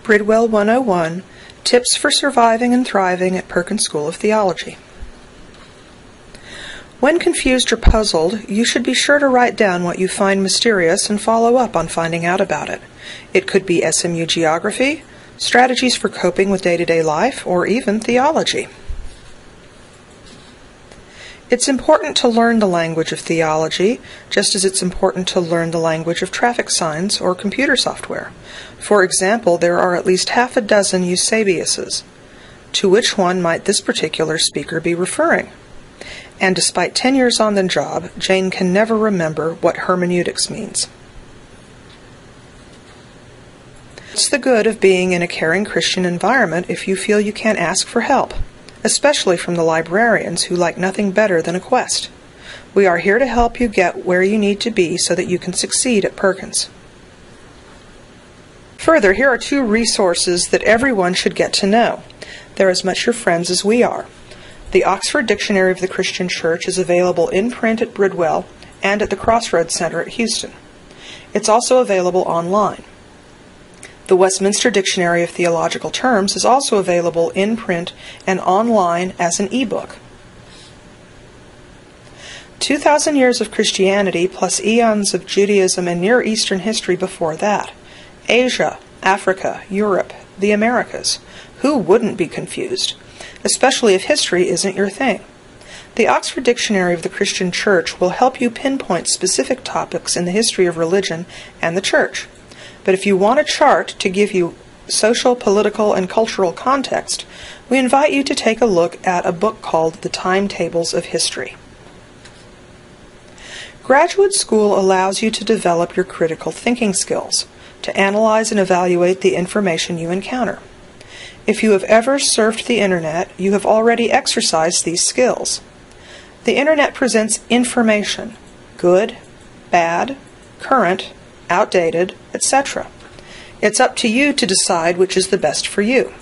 Bridwell 101, Tips for Surviving and Thriving at Perkins School of Theology. When confused or puzzled, you should be sure to write down what you find mysterious and follow up on finding out about it. It could be SMU geography, strategies for coping with day-to-day life, or even theology. It's important to learn the language of theology, just as it's important to learn the language of traffic signs or computer software. For example, there are at least half a dozen Eusebiuses. To which one might this particular speaker be referring? And despite 10 years on the job, Jane can never remember what hermeneutics means. What's the good of being in a caring Christian environment if you feel you can't ask for help? Especially from the librarians who like nothing better than a quest. We are here to help you get where you need to be so that you can succeed at Perkins. Further, here are 2 resources that everyone should get to know. They're as much your friends as we are. The Oxford Dictionary of the Christian Church is available in print at Bridwell and at the Crossroads Center at Houston. It's also available online. The Westminster Dictionary of Theological Terms is also available in print and online as an e-book. 2,000 years of Christianity plus eons of Judaism and Near Eastern history before that. Asia, Africa, Europe, the Americas. Who wouldn't be confused? Especially if history isn't your thing. The Oxford Dictionary of the Christian Church will help you pinpoint specific topics in the history of religion and the church. But if you want a chart to give you social, political, and cultural context, we invite you to take a look at a book called The Timetables of History. Graduate school allows you to develop your critical thinking skills, to analyze and evaluate the information you encounter. If you have ever surfed the internet, you have already exercised these skills. The internet presents information, good, bad, current, outdated, etc. It's up to you to decide which is the best for you.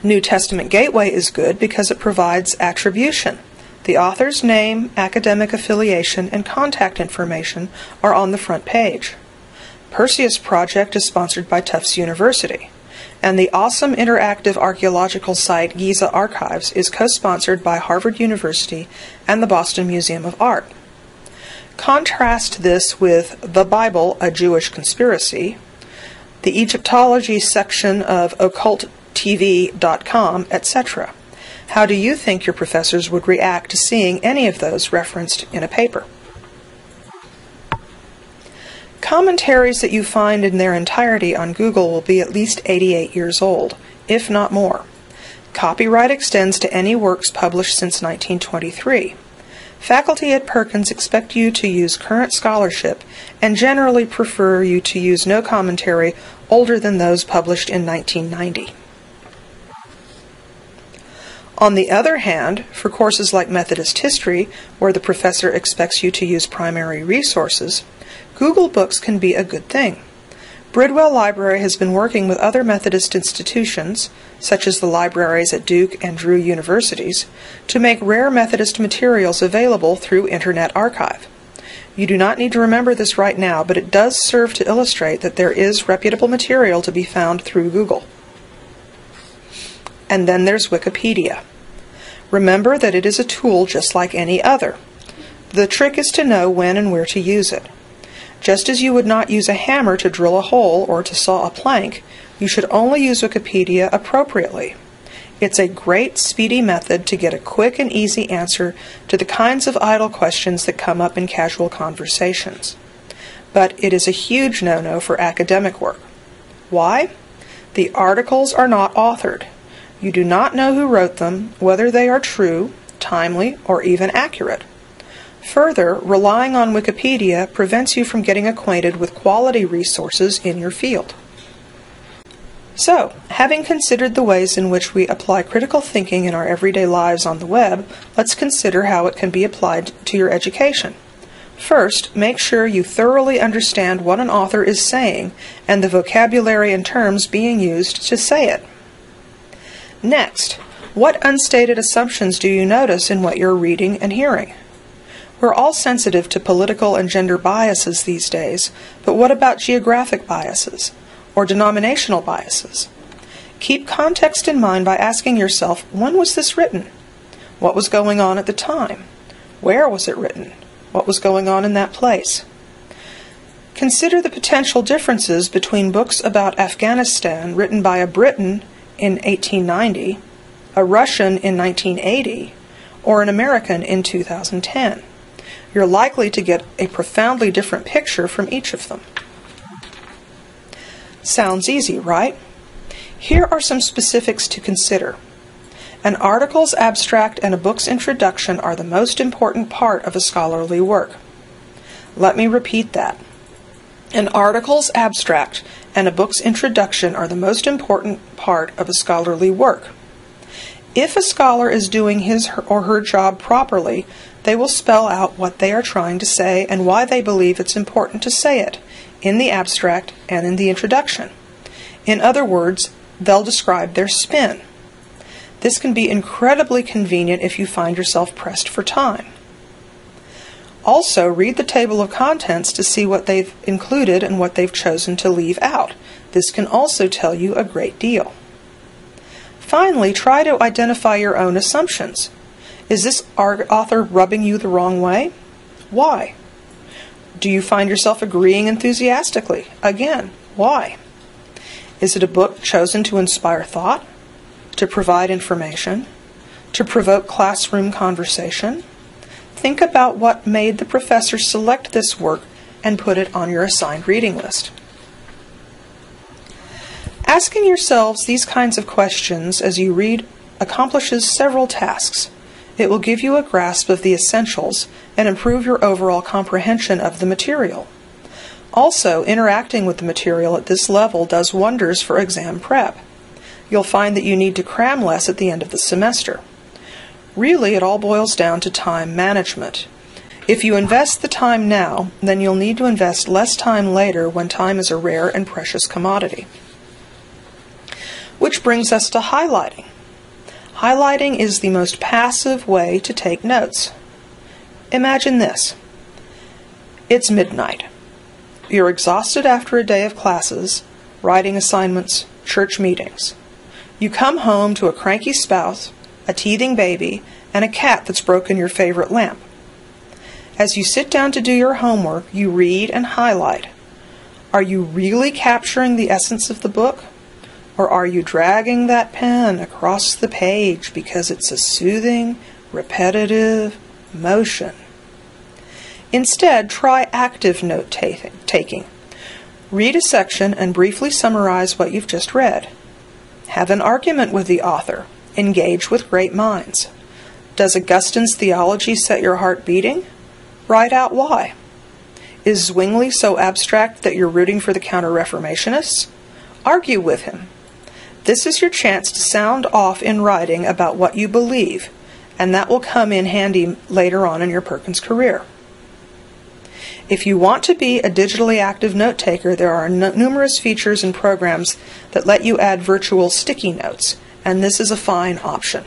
New Testament Gateway is good because it provides attribution. The author's name, academic affiliation, and contact information are on the front page. Perseus Project is sponsored by Tufts University, and the awesome interactive archaeological site Giza Archives is co-sponsored by Harvard University and the Boston Museum of Art. Contrast this with The Bible, a Jewish Conspiracy, the Egyptology section of occulttv.com, etc. How do you think your professors would react to seeing any of those referenced in a paper? Commentaries that you find in their entirety on Google will be at least 88 years old, if not more. Copyright extends to any works published since 1923. Faculty at Perkins expect you to use current scholarship and generally prefer you to use no commentary older than those published in 1990. On the other hand, for courses like Methodist History, where the professor expects you to use primary resources, Google Books can be a good thing. Bridwell Library has been working with other Methodist institutions, such as the libraries at Duke and Drew universities, to make rare Methodist materials available through Internet Archive. You do not need to remember this right now, but it does serve to illustrate that there is reputable material to be found through Google. And then there's Wikipedia. Remember that it is a tool just like any other. The trick is to know when and where to use it. Just as you would not use a hammer to drill a hole or to saw a plank, you should only use Wikipedia appropriately. It's a great, speedy method to get a quick and easy answer to the kinds of idle questions that come up in casual conversations. But it is a huge no-no for academic work. Why? The articles are not authored. You do not know who wrote them, whether they are true, timely, or even accurate. Further, relying on Wikipedia prevents you from getting acquainted with quality resources in your field. So, having considered the ways in which we apply critical thinking in our everyday lives on the web, let's consider how it can be applied to your education. First, make sure you thoroughly understand what an author is saying and the vocabulary and terms being used to say it. Next, what unstated assumptions do you notice in what you're reading and hearing? We're all sensitive to political and gender biases these days, but what about geographic biases? or denominational biases. Keep context in mind by asking yourself, when was this written? What was going on at the time? Where was it written? What was going on in that place? Consider the potential differences between books about Afghanistan written by a Briton in 1890, a Russian in 1980, or an American in 2010. You're likely to get a profoundly different picture from each of them. Sounds easy, right? Here are some specifics to consider. An article's abstract and a book's introduction are the most important part of a scholarly work. Let me repeat that. An article's abstract and a book's introduction are the most important part of a scholarly work. If a scholar is doing his or her job properly, they will spell out what they are trying to say and why they believe it's important to say it, in the abstract and in the introduction. In other words, they'll describe their spin. This can be incredibly convenient if you find yourself pressed for time. Also, read the table of contents to see what they've included and what they've chosen to leave out. This can also tell you a great deal. Finally, try to identify your own assumptions. Is this author rubbing you the wrong way? Why? Do you find yourself agreeing enthusiastically? Again, why? Is it a book chosen to inspire thought, to provide information, to provoke classroom conversation? Think about what made the professor select this work and put it on your assigned reading list. Asking yourselves these kinds of questions as you read accomplishes several tasks. It will give you a grasp of the essentials and improve your overall comprehension of the material. Also, interacting with the material at this level does wonders for exam prep. You'll find that you need to cram less at the end of the semester. Really, it all boils down to time management. If you invest the time now, then you'll need to invest less time later when time is a rare and precious commodity. Which brings us to highlighting. Highlighting is the most passive way to take notes. Imagine this. It's midnight. You're exhausted after a day of classes, writing assignments, church meetings. You come home to a cranky spouse, a teething baby, and a cat that's broken your favorite lamp. As you sit down to do your homework, you read and highlight. Are you really capturing the essence of the book? Or are you dragging that pen across the page because it's a soothing, repetitive motion? Instead, try active note-taking. Read a section and briefly summarize what you've just read. Have an argument with the author. Engage with great minds. Does Augustine's Theology set your heart beating? Write out why. Is Zwingli so abstract that you're rooting for the Counter-Reformationists? Argue with him. This is your chance to sound off in writing about what you believe, and that will come in handy later on in your Perkins career. If you want to be a digitally active note-taker, there are numerous features and programs that let you add virtual sticky notes, and this is a fine option.